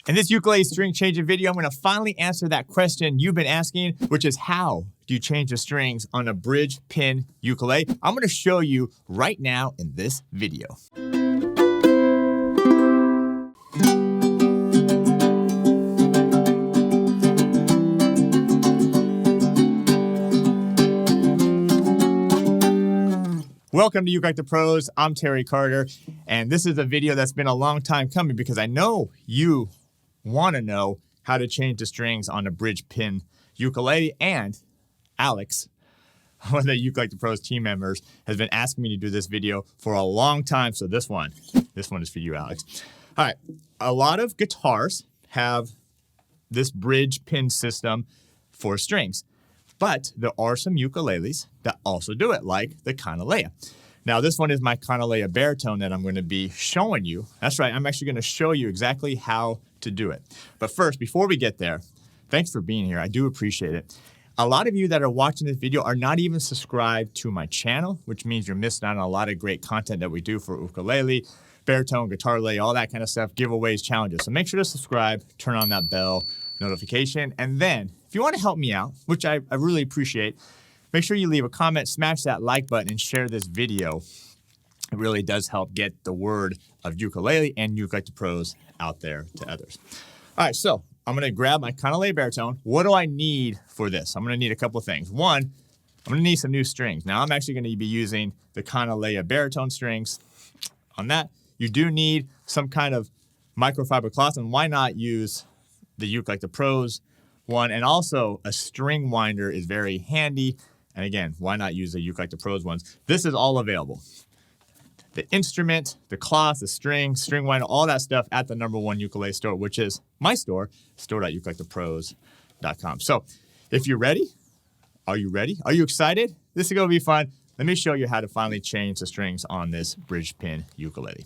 In this ukulele string changing video, I'm going to finally answer that question you've been asking, which is how do you change the strings on a bridge pin ukulele? I'm going to show you right now in this video. Welcome to ukelikethepros. I'm Terry Carter, and this is a video that's been a long time coming because I know you want to know how to change the strings on a bridge pin ukulele, and Alex, one of the ukelikethepros team members, has been asking me to do this video for a long time, so this one is for you, Alex. All right, a lot of guitars have this bridge pin system for strings, but there are some ukuleles that also do it, like the Kanile'a. Now, this one is my Kanile'a Baritone that I'm going to be showing you. That's right, I'm actually going to show you exactly how to do it. But first, before we get there, thanks for being here. I do appreciate it. A lot of you that are watching this video are not even subscribed to my channel, which means you're missing out on a lot of great content that we do for ukulele, baritone, guitarlele, all that kind of stuff, giveaways, challenges. So make sure to subscribe, turn on that bell notification, and then if you want to help me out, which I really appreciate, make sure you leave a comment, smash that like button, and share this video. It really does help get the word of ukulele and ukelikethepros out there to others. All right, so I'm going to grab my Kanile'a Baritone. What do I need for this? I'm going to need a couple of things. One, I'm going to need some new strings. Now, I'm actually going to be using the Kanile'a Baritone strings. On that, you do need some kind of microfiber cloth, and why not use the ukelikethepros one? And also, a string winder is very handy. And again, why not use the ukelikethepros ones? This is all available. The instrument, the cloth, the string winder, all that stuff at the #1 ukulele store, which is my store, store.ukelikethepros.com. So if you're ready, are you ready? Are you excited? This is going to be fun. Let me show you how to finally change the strings on this bridge pin ukulele.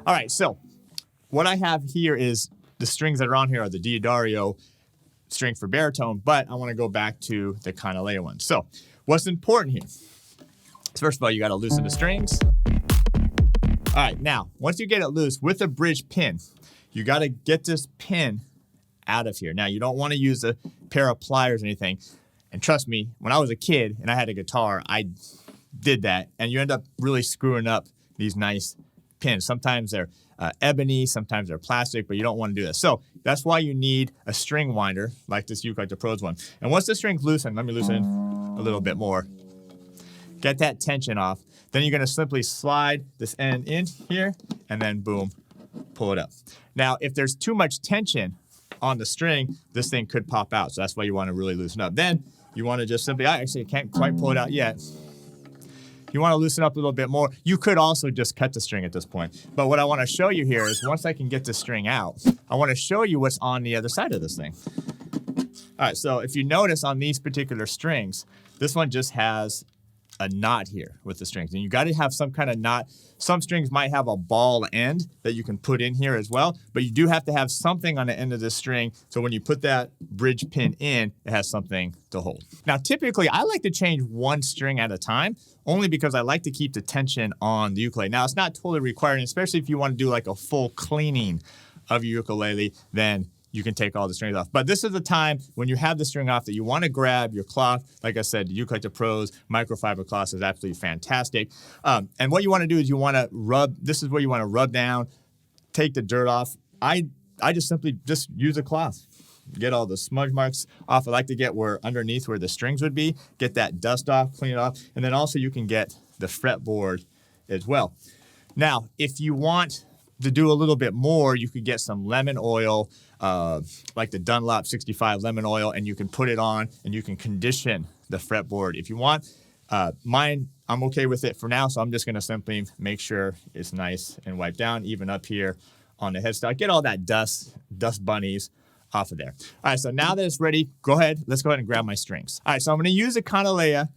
All right, so what I have here is the strings that are on here are the Diodario string for baritone, but I want to go back to the Kanile'a one. So what's important here is, first of all, you got to loosen the strings. All right, now, once you get it loose with a bridge pin, you got to get this pin out of here. Now, you don't want to use a pair of pliers or anything. And trust me, when I was a kid and I had a guitar, I did that. And you end up really screwing up these nice pins. Sometimes they're ebony, sometimes they're plastic, but you don't want to do this. So that's why you need a string winder like this ukelikethepros one. And once the string's loosened, let me loosen a little bit more. Get that tension off. Then you're going to simply slide this end in here and then boom, pull it up. Now, if there's too much tension on the string, this thing could pop out. So that's why you want to really loosen up. Then you want to just simply, I actually can't quite pull it out yet. You want to loosen up a little bit more. You could also just cut the string at this point. But what I want to show you here is once I can get the string out, I want to show you what's on the other side of this thing. All right, so if you notice on these particular strings, this one just has a knot here with the strings. And you got to have some kind of knot. Some strings might have a ball end that you can put in here as well, but you do have to have something on the end of the string so when you put that bridge pin in, it has something to hold. Now, typically, I like to change one string at a time, only because I like to keep the tension on the ukulele. Now, it's not totally required, especially if you want to do like a full cleaning of your ukulele, then you can take all the strings off. But this is the time when you have the string off that you want to grab your cloth. Like I said, the ukelikethepros microfiber cloth is absolutely fantastic. And what you want to do is you want to rub, this is where you want to rub down, take the dirt off. I just simply just use a cloth. Get all the smudge marks off. I like to get where underneath where the strings would be, get that dust off, clean it off. And then also you can get the fretboard as well. Now, if you want to do a little bit more, you could get some lemon oil, like the Dunlop 65 lemon oil, and you can put it on and you can condition the fretboard if you want. Mine, I'm okay with it for now, so I'm just going to simply make sure it's nice and wiped down, even up here on the headstock. Get all that dust bunnies off of there. All right, so now that it's ready, let's go ahead and grab my strings. All right, so I'm going to use a Kanile'a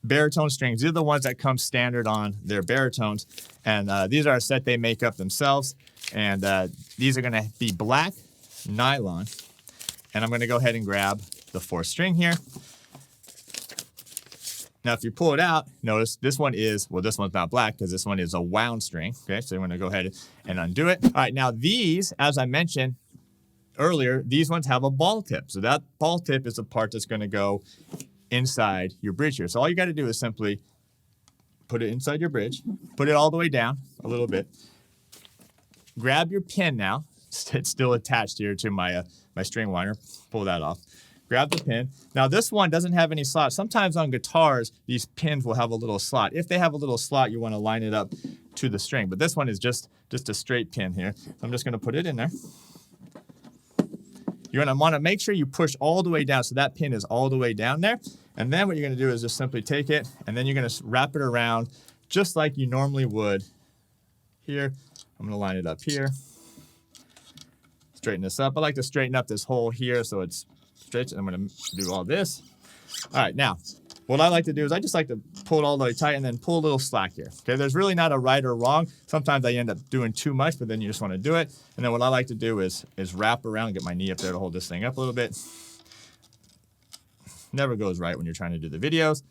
baritone strings. These are the ones that come standard on their baritones. And these are a set they make up themselves. And these are going to be black nylon. And I'm going to go ahead and grab the 4th string here. Now, if you pull it out, notice this one is, well, this one's not black because this one is a wound string. Okay, so I'm going to go ahead and undo it. All right, now these, as I mentioned earlier, these ones have a ball tip. So that ball tip is the part that's going to go inside your bridge here. So all you got to do is simply put it inside your bridge, put it all the way down a little bit. Grab your pin now. It's still attached here to my string winder. Pull that off. Grab the pin. Now this one doesn't have any slots. Sometimes on guitars, these pins will have a little slot. If they have a little slot, you want to line it up to the string. But this one is just a straight pin here. So I'm just going to put it in there. You're going to want to make sure you push all the way down so that pin is all the way down there. And then what you're going to do is just simply take it, and then you're going to wrap it around just like you normally would here. I'm going to line it up here. Straighten this up. I like to straighten up this hole here so it's straight. I'm going to do all this. All right, now, what I like to do is I just like to pull it all the way tight and then pull a little slack here. Okay, there's really not a right or wrong. Sometimes I end up doing too much, but then you just want to do it. And then what I like to do is wrap around and get my knee up there to hold this thing up a little bit. Never goes right when you're trying to do the videos.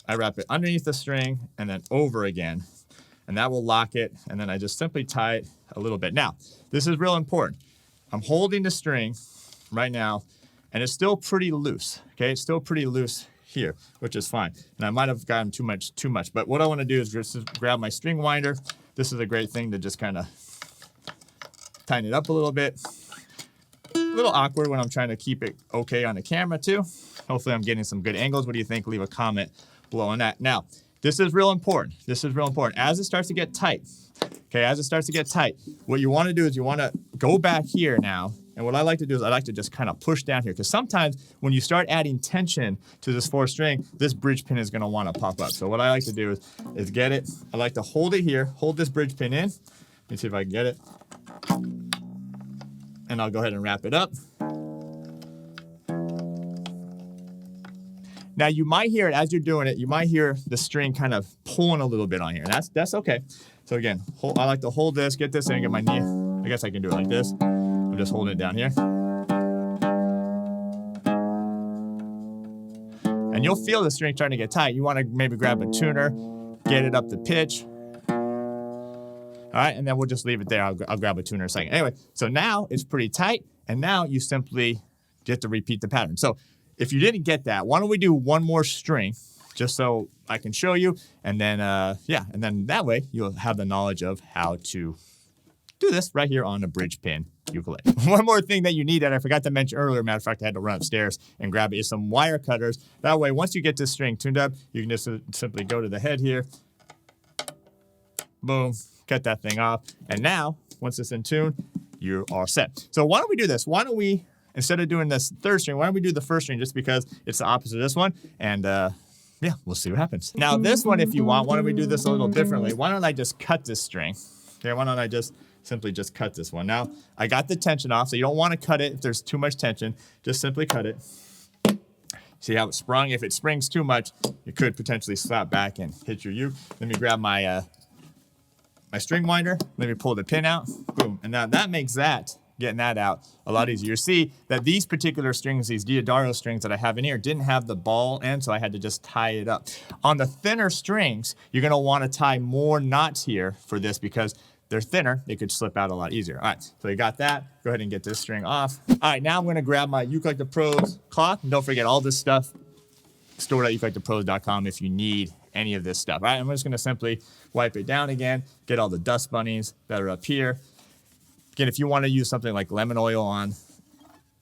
I wrap it underneath the string and then over again, and that will lock it. And then I just simply tie it a little bit. Now, this is real important. I'm holding the string right now, and it's still pretty loose. Okay, it's still pretty loose here, which is fine. And I might have gotten too much. But what I want to do is just grab my string winder. This is a great thing to just kind of tighten it up a little bit. A little awkward when I'm trying to keep it okay on the camera too. Hopefully I'm getting some good angles. What do you think? Leave a comment below on that. Now, this is real important. This is real important. As it starts to get tight, okay, as it starts to get tight, what you want to do is you want to go back here now. And what I like to do is I like to just kind of push down here, because sometimes when you start adding tension to this 4th string, this bridge pin is going to want to pop up. So what I like to do is get it. I like to hold it here, hold this bridge pin in. Let me see if I can get it. And I'll go ahead and wrap it up. Now you might hear it as you're doing it. You might hear the string kind of pulling a little bit on here. That's okay. So again, I like to hold this, get this in, get my knee. I guess I can do it like this. I'm just holding it down here. And you'll feel the string starting to get tight. You want to maybe grab a tuner, get it up the pitch. All right, and then we'll just leave it there. I'll grab a tuner in a second. Anyway, so now it's pretty tight, and now you simply get to repeat the pattern. So if you didn't get that, why don't we do one more string, just so I can show you, and then, and then that way you'll have the knowledge of how to do this right here on a bridge pin ukulele. One more thing that you need that I forgot to mention earlier, matter of fact, I had to run upstairs and grab it, is some wire cutters. That way, once you get this string tuned up, you can just simply go to the head here, boom, cut that thing off, and now, once it's in tune, you are set. So why don't we do this? Why don't we, instead of doing this 3rd string, why don't we do the 1st string, just because it's the opposite of this one, and yeah, we'll see what happens. Now this one, if you want, why don't we do this a little differently? Why don't I just cut this string? Okay, why don't I just simply just cut this one? Now, I got the tension off, so you don't want to cut it if there's too much tension. Just simply cut it. See how it sprung? If it springs too much, it could potentially slap back and hit your uke. Let me grab my my string winder. Let me pull the pin out. Boom. And now that makes getting that out a lot easier. You see that these particular strings, these Diodario strings that I have in here, didn't have the ball end, so I had to just tie it up. On the thinner strings, you're going to want to tie more knots here for this, because they're thinner, they could slip out a lot easier. All right, so you got that. Go ahead and get this string off. All right, now I'm going to grab my ukelikethepros cloth. And don't forget, all this stuff stored at ukelikethepros.com if you need any of this stuff. All right, I'm just going to simply wipe it down again, get all the dust bunnies that are up here. Again, if you want to use something like lemon oil on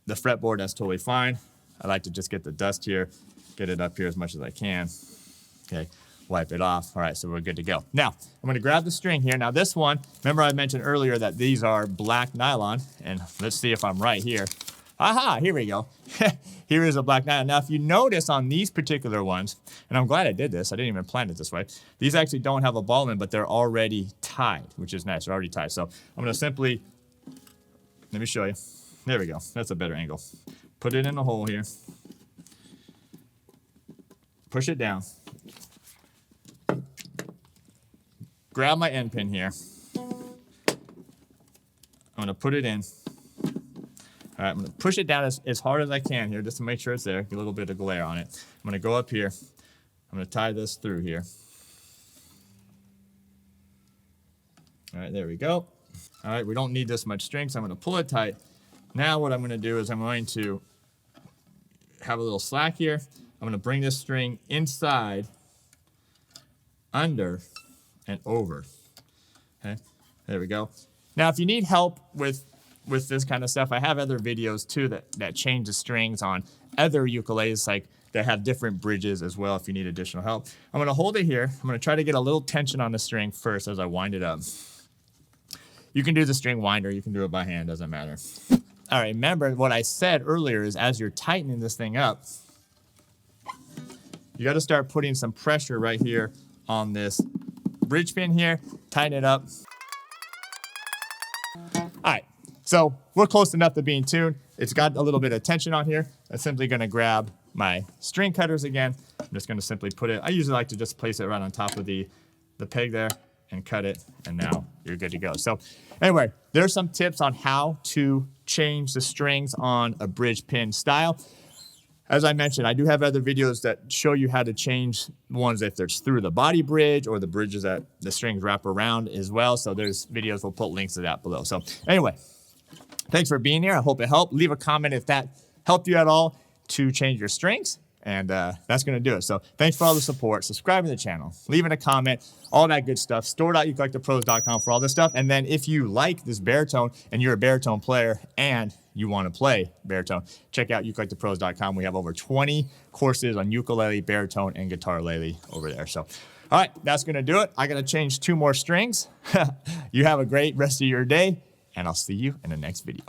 the fretboard, that's totally fine. I like to just get the dust here, get it up here as much as I can. Okay, wipe it off. All right, so we're good to go. Now, I'm going to grab the string here. Now this one, remember I mentioned earlier that these are black nylon, and let's see if I'm right here. Aha, here we go. Here is a black nylon. Now, if you notice on these particular ones, and I'm glad I did this, I didn't even plan it this way. These actually don't have a ball in, but they're already tied, which is nice. They're already tied. So I'm going to simply, let me show you. There we go. That's a better angle. Put it in the hole here. Push it down. Grab my end pin here. I'm going to put it in. All right, I'm gonna push it down as hard as I can here just to make sure it's there. Get a little bit of glare on it. I'm gonna go up here. I'm gonna tie this through here. All right, there we go. All right, we don't need this much string, so I'm gonna pull it tight. Now what I'm gonna do is I'm going to have a little slack here. I'm gonna bring this string inside, under, and over. Okay, there we go. Now, if you need help with this kind of stuff, I have other videos too that change the strings on other ukuleles, like that have different bridges as well if you need additional help. I'm gonna hold it here. I'm gonna try to get a little tension on the string first as I wind it up. You can do the string winder, you can do it by hand, doesn't matter. All right, remember what I said earlier is as you're tightening this thing up, you gotta start putting some pressure right here on this bridge pin here, tighten it up. All right, so we're close enough to being tuned. It's got a little bit of tension on here. I'm simply gonna grab my string cutters again. I'm just gonna simply put it, I usually like to just place it right on top of the peg there and cut it, and now you're good to go. So anyway, there's some tips on how to change the strings on a bridge pin style. As I mentioned, I do have other videos that show you how to change ones if it's through the body bridge or the bridges that the strings wrap around as well. So there's videos, we'll put links to that below. So anyway, thanks for being here. I hope it helped. Leave a comment if that helped you at all to change your strings. And that's going to do it. So thanks for all the support. Subscribe to the channel. Leaving a comment. All that good stuff. Store.ukelikethepros.com for all this stuff. And then if you like this baritone and you're a baritone player and you want to play baritone, check out ukelikethepros.com. We have over 20 courses on ukulele, baritone, and guitarlele over there. So, all right, that's going to do it. I got to change 2 more strings. You have a great rest of your day, and I'll see you in the next video.